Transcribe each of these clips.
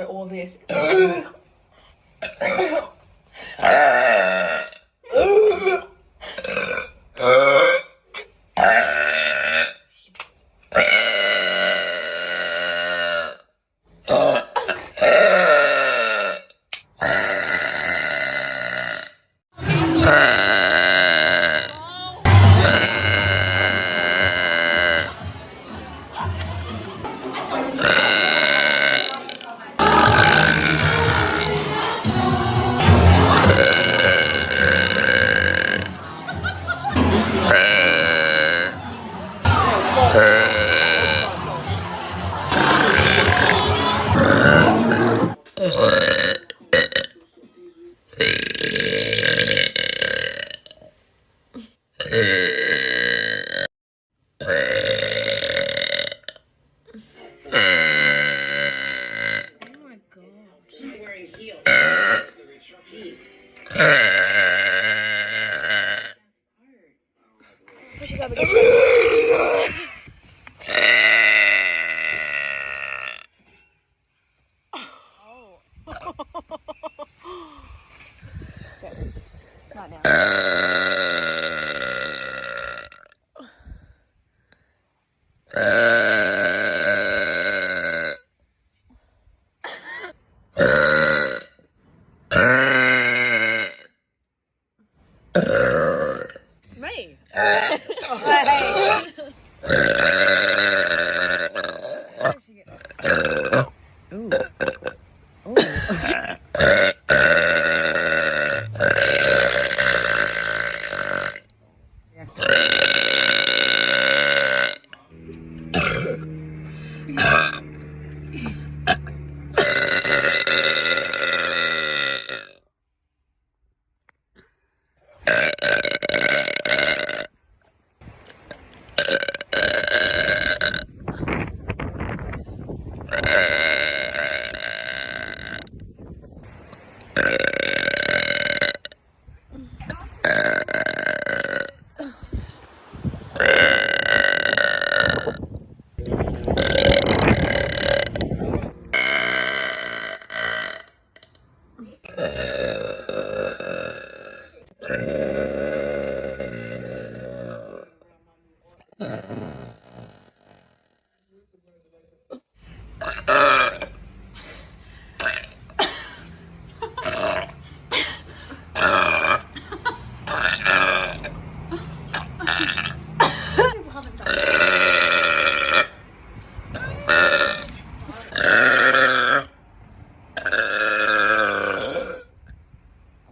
So all this. Me?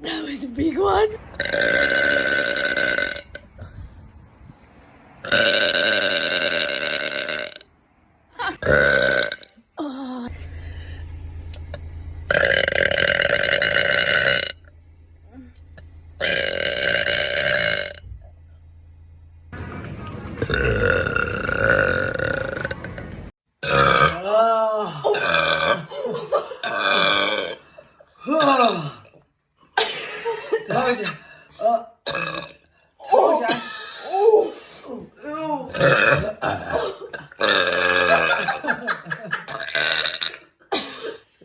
That was a big one. Oh.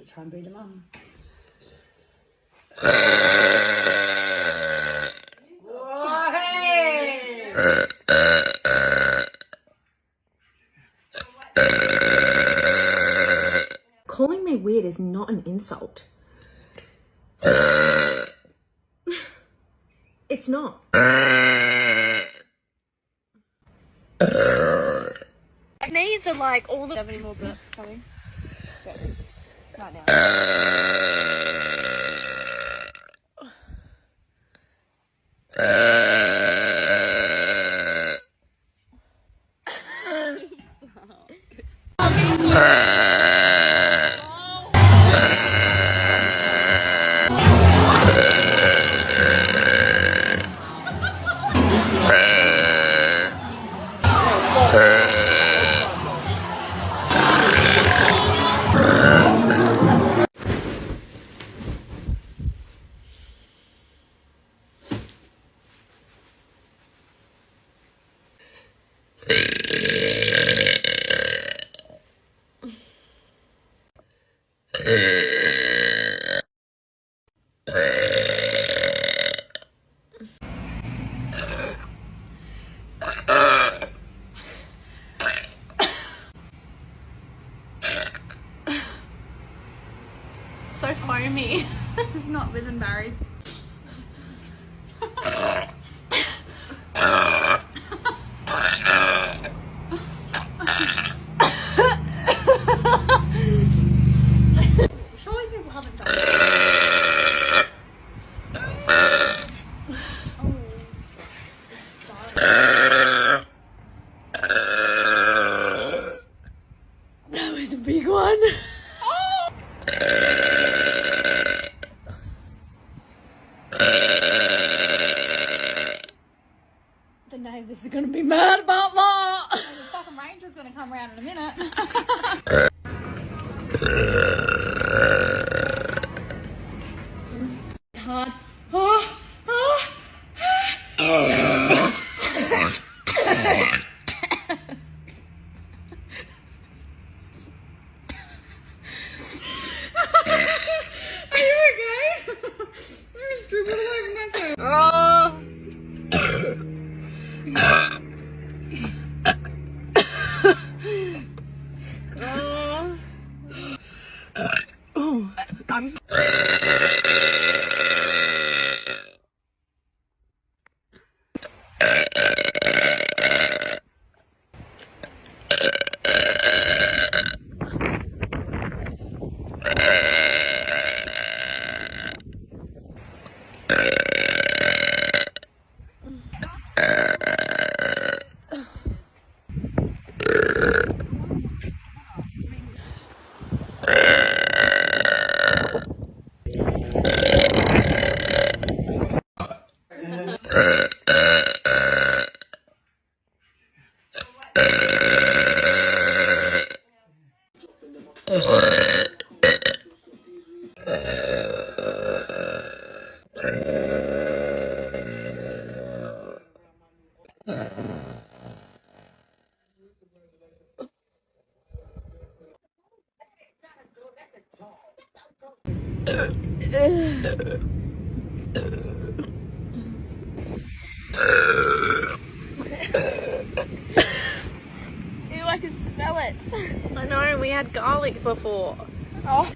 Try and beat him up. Calling me weird is not an insult. It's not. Knees are like all the. Have any more burps coming? Right now. So foamy. This is not living, Barry. Surely people haven't done it. Oh, it's starting. That was a big one. The neighbours are gonna be mad about that. The fucking ranger's gonna come around in a minute. Hard. Are you okay? I just dribbled all over myself. Oh. I'm Ew, I can smell it. I know, we had garlic before. Oh.